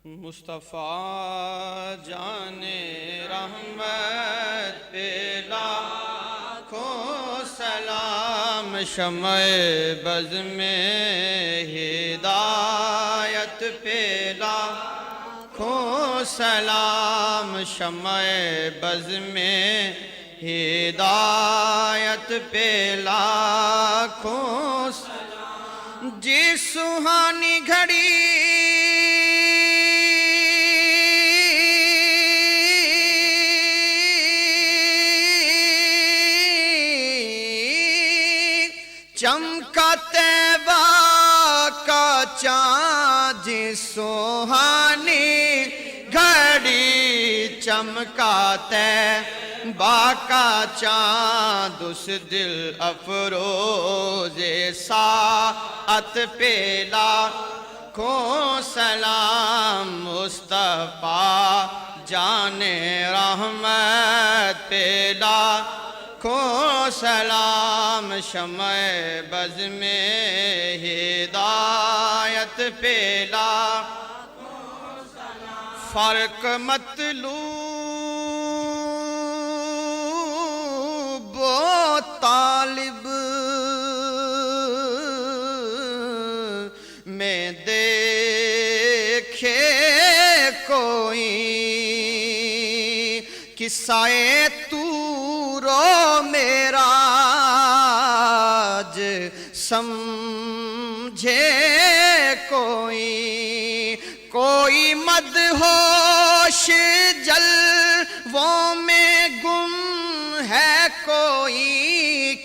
مصطفیٰ جان رحمت پہ لاکھوں سلام، شمع بز میں ہدایت پہ لاکھوں سلام، شمع بز میں ہدایت پہ لاکھوں سلام۔ جی سہانی گھڑی چمکا طیبہ کا چاند، جی سہانی گھڑی چمکا طیبہ کا چاند، اس دل افروز ساعت پہ لاکھوں سلام، مصطفیٰ جان رحمت پہ لاکھوں سلام، شمع بز میں ہدایت پہ لاکھوں سلام۔ فرق مطلوب و طالب میں دیکھے کوئی، قصہ طور و معراج سمجھے کوئی مدہوش جلووں میں گم ہے کوئی،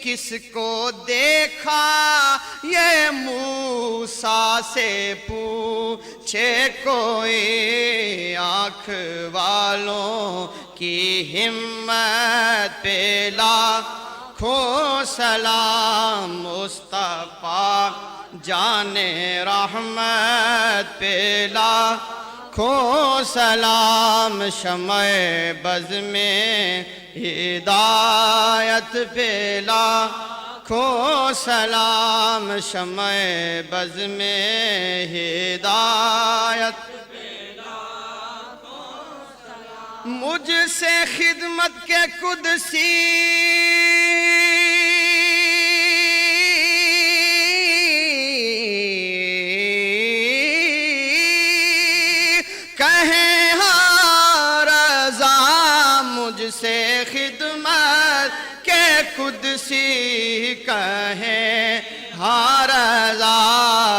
کس کو دیکھا یہ موسیٰ سے پوچھے کوئی، آنکھ والوں کی ہمت پہ لاکھوں سلام، مصطفیٰ جان رحمت پہ لاکھوں سلام، شمع بز میں ہدایت پہ لاکھوں سلام، شمع بز میں ہدایت پہ لاکھوں سلام۔ مجھ سے خدمت کے قدسی کہیں ہاں رضا، مجھ سے خدمت کے قدسی کہیں ہاں رضا،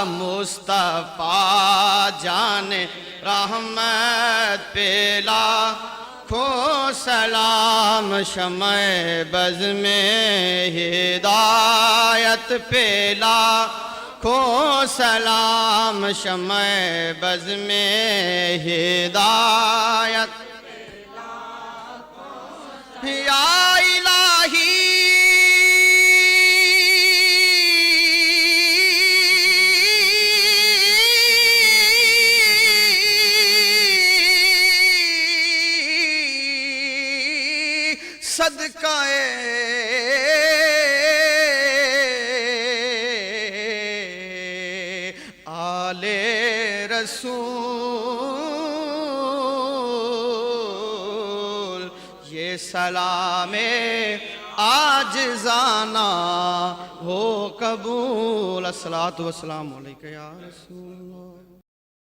مصطفیٰ جان رحمت پہ لاکھوں سلام، شمع بز میں ہدایت پہ لاکھوں سلام، شمع بز میں ہدایت پہ لاکھوں سلام۔ یا الہی صدقہ آل رسول، یہ سلام عاجزانہ ہو قبول، الصلاۃ والسلام علیکہ یا رسول اللہ۔